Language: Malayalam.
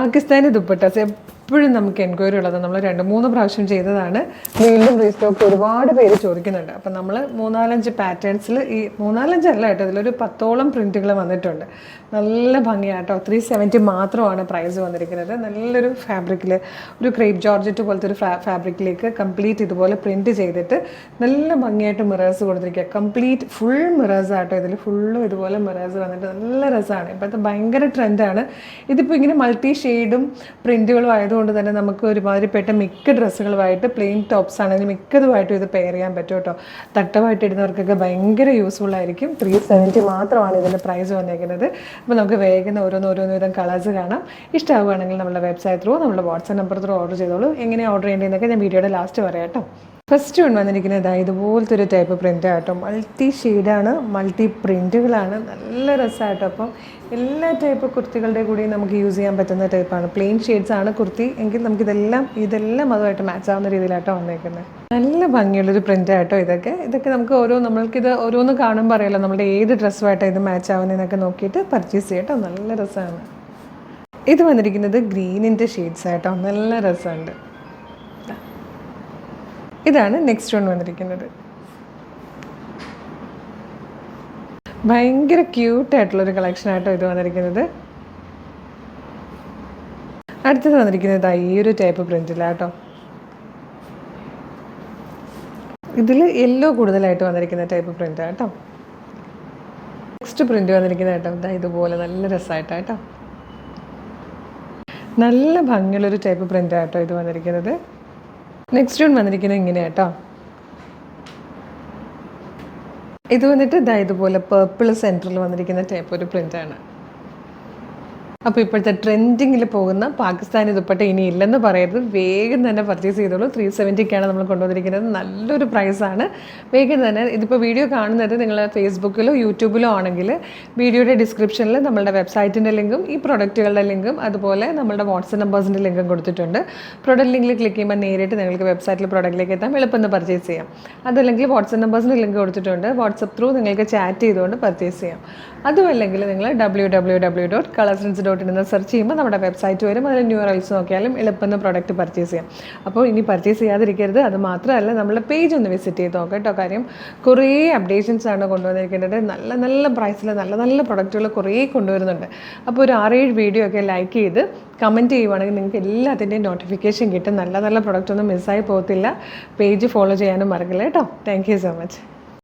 പാകിസ്ഥാനി ദുപ്പട്ടാസ് എപ്പോഴും നമുക്ക് എൻക്വയറി ഉള്ളത്. നമ്മൾ 2-3 പ്രാവശ്യം ചെയ്തതാണ്. വീണ്ടും റീസ്റ്റോക്ക് ഒരുപാട് പേര് ചോദിക്കുന്നുണ്ട്. അപ്പം നമ്മൾ 3-4 പാറ്റേൺസിൽ ഈ 3-4 അല്ല കേട്ടോ, ഇതിലൊരു 10ഓളം പ്രിൻറ്റുകൾ വന്നിട്ടുണ്ട്. നല്ല ഭംഗിയാട്ടോ. 370 മാത്രമാണ് പ്രൈസ് വന്നിരിക്കുന്നത്. നല്ലൊരു ഫാബ്രിക്കിൽ ഒരു ക്രേപ്പ് ജോർജറ്റ് പോലത്തെ ഒരു ഫാബ്രിക്കിലേക്ക് കംപ്ലീറ്റ് ഇതുപോലെ പ്രിൻറ്റ് ചെയ്തിട്ട് നല്ല ഭംഗിയായിട്ട് മിറേഴ്സ് കൊടുത്തിരിക്കുക. കംപ്ലീറ്റ് ഫുൾ മിറേഴ്സ് ആട്ടോ. ഇതിൽ ഫുള്ളും ഇതുപോലെ മിറേഴ്സ് വന്നിട്ട് നല്ല രസമാണ്. ഇപ്പോഴത്തെ ഭയങ്കര ട്രെൻഡാണ് ഇതിപ്പോൾ. ഇങ്ങനെ മൾട്ടി ഷെയ്ഡും പ്രിൻറ്റുകളും ആയതുകൊണ്ട് തന്നെ നമുക്ക് ഒരുമാതിരിപ്പെട്ട മിക്ക ഡ്രസ്സുകളുമായിട്ട് പ്ലെയിൻ ടോപ്സ് ആണെങ്കിൽ മിക്കതുമായിട്ടും ഇത് പെയർ ചെയ്യാൻ പറ്റും കേട്ടോ. തട്ടമായിട്ട് ഇടുന്നവർക്കൊക്കെ ഭയങ്കര യൂസ്ഫുൾ ആയിരിക്കും. 370 മാത്രമാണ് ഇതിൻ്റെ പ്രൈസ് വന്നിരിക്കുന്നത്. അപ്പോൾ നമുക്ക് വേഗം ഓരോന്നോരോന്ന് കളേഴ്സ് കാണാം. ഇഷ്ടമാവുകയാണെങ്കിൽ നമ്മുടെ വെബ്സൈറ്റ് ത്രൂ, നമ്മുടെ വാട്സാപ്പ് നമ്പർ ത്രൂ ഓർഡർ ചെയ്തോളൂ. എങ്ങനെയാണ് ഓർഡർ ചെയ്യേണ്ടതെന്നൊക്കെ ഞാൻ വീഡിയോയുടെ ലാസ്റ്റ് പറയാം കേട്ടോ. ഫസ്റ്റ് വൺ വന്നിരിക്കുന്നത് ഇതുപോലത്തെ ഒരു ടൈപ്പ് പ്രിൻ്റ് ആട്ടോ. മൾട്ടി ഷെയ്ഡാണ്, മൾട്ടി പ്രിൻറ്റുകളാണ്. നല്ല രസമായിട്ടോ. അപ്പം എല്ലാ ടൈപ്പ് കുർത്തികളുടെ കൂടി നമുക്ക് യൂസ് ചെയ്യാൻ പറ്റുന്ന ടൈപ്പാണ്. പ്ലെയിൻ ഷെയ്ഡ്സ് ആണ് കുർത്തി എങ്കിൽ നമുക്കിതെല്ലാം അതുമായിട്ട് മാച്ച് ആവുന്ന രീതിയിലാട്ടോ വന്നേക്കുന്നത്. നല്ല ഭംഗിയുള്ളൊരു പ്രിൻ്റ് ആട്ടോ ഇതൊക്കെ നമുക്ക് നമ്മൾക്കിത് ഓരോന്ന് കാണുമ്പോൾ അറിയാലോ നമ്മുടെ ഏത് ഡ്രസ്സുമായിട്ടോ ഇത് മാച്ച് ആവുന്നതെന്നൊക്കെ നോക്കിയിട്ട് പർച്ചേസ് ചെയ്യട്ടോ. നല്ല രസമാണ്. ഇത് വന്നിരിക്കുന്നത് ഗ്രീനിൻ്റെ ഷെയ്ഡ്സ് ആട്ടോ. നല്ല രസമുണ്ട്. ഇതാണ് നെക്സ്റ്റ് വൺ വന്നിരിക്കുന്നത്. ഭയങ്കര ക്യൂട്ടായിട്ടുള്ളൊരു കളക്ഷനായിട്ടോ ഇത് വന്നിരിക്കുന്നത്. അടുത്തത് വന്നിരിക്കുന്നത് ഈ ഒരു ടൈപ്പ് പ്രിൻറ്റിലാട്ടോ. ഇതിൽ യെല്ലോ കൂടുതലായിട്ട് വന്നിരിക്കുന്ന ടൈപ്പ് പ്രിൻ്റ് ആട്ടോ. നെക്സ്റ്റ് പ്രിൻ്റ് വന്നിരിക്കുന്നത് കേട്ടോ ഇതുപോലെ നല്ല രസമായിട്ടാട്ടോ. നല്ല ഭംഗിയുള്ളൊരു ടൈപ്പ് പ്രിൻ്റ് ആട്ടോ ഇത് വന്നിരിക്കുന്നത്. നെക്സ്റ്റ് വൺ വന്നിരിക്കുന്നത് ഇങ്ങനെ കേട്ടോ. ഇത് വന്നിട്ട് ഇതുപോലെ പേർപ്പിൾ സെൻറ്ററിൽ വന്നിരിക്കുന്ന ടൈപ്പ് ഒരു പ്രിൻ്റാണ്. അപ്പോൾ ഇപ്പോഴത്തെ ട്രെൻഡിങ്ങിൽ പോകുന്ന പാകിസ്ഥാനി ദുപ്പട്ട ഇനി ഇല്ലെന്ന് പറയരുത്. വേഗം തന്നെ പർച്ചേസ് ചെയ്തോളൂ. 370ക്കാണ് നമ്മൾ കൊണ്ടുവന്നിരിക്കുന്നത്. നല്ലൊരു പ്രൈസാണ്. വേഗം തന്നെ ഇതിപ്പോൾ വീഡിയോ കാണുന്നത് നിങ്ങൾ ഫേസ്ബുക്കിലോ യൂട്യൂബിലോ ആണെങ്കിൽ വീഡിയോയുടെ ഡിസ്ക്രിപ്ഷനിൽ നമ്മളുടെ വെബ്സൈറ്റിൻ്റെ ലിങ്കും ഈ പ്രൊഡക്റ്റുകളുടെ ലിങ്കും അതുപോലെ നമ്മളുടെ വാട്സപ്പ് നമ്പേഴ്സിൻ്റെ ലിങ്കും കൊടുത്തിട്ടുണ്ട്. പ്രൊഡക്റ്റ് ലിങ്കിൽ ക്ലിക്ക് ചെയ്യുമ്പോൾ നേരിട്ട് നിങ്ങൾക്ക് വെബ്സൈറ്റിൽ പ്രൊഡക്റ്റിലേക്ക് എത്താം. എളുപ്പം പർച്ചേസ് ചെയ്യാം. അതല്ലെങ്കിൽ വാട്സപ്പ് നമ്പേഴ്സിൻ്റെ ലിങ്ക് കൊടുത്തിട്ടുണ്ട്. വാട്സപ്പ് ത്രൂ നിങ്ങൾക്ക് ചാറ്റ് ചെയ്തുകൊണ്ട് പർച്ചേസ് ചെയ്യാം. അതുമല്ലെങ്കിൽ നിങ്ങൾ www.colorsense.in സെർച്ച് ചെയ്യുമ്പോൾ നമ്മുടെ വെബ്സൈറ്റ് വരും. അതിൽ ന്യൂ റൈൽസ് നോക്കിയാലും എളുപ്പം പ്രൊഡക്റ്റ് പർച്ചേസ് ചെയ്യാം. അപ്പോൾ ഇനി പർച്ചേസ് ചെയ്യാതിരിക്കരുത്. അത് മാത്രമല്ല നമ്മുടെ പേജ് ഒന്ന് വിസിറ്റ് ചെയ്ത് നോക്കാം കേട്ടോ. കാര്യം കുറേ അപ്ഡേഷൻസ് ആണ് കൊണ്ടുവന്നിരിക്കുന്നത്. നല്ല പ്രൈസിൽ നല്ല പ്രൊഡക്റ്റുകൾ കുറേ കൊണ്ടുവരുന്നുണ്ട്. അപ്പോൾ ഒരു 6-7 വീഡിയോ ഒക്കെ ലൈക്ക് ചെയ്ത് കമൻറ്റ് ചെയ്യുവാണെങ്കിൽ നിങ്ങൾക്ക് എല്ലാത്തിൻ്റെയും നോട്ടിഫിക്കേഷൻ കിട്ടും. നല്ല പ്രൊഡക്റ്റ് ഒന്നും മിസ്സായി പോകത്തില്ല. പേജ് ഫോളോ ചെയ്യാനും മറക്കില്ല കേട്ടോ. Thank you so much.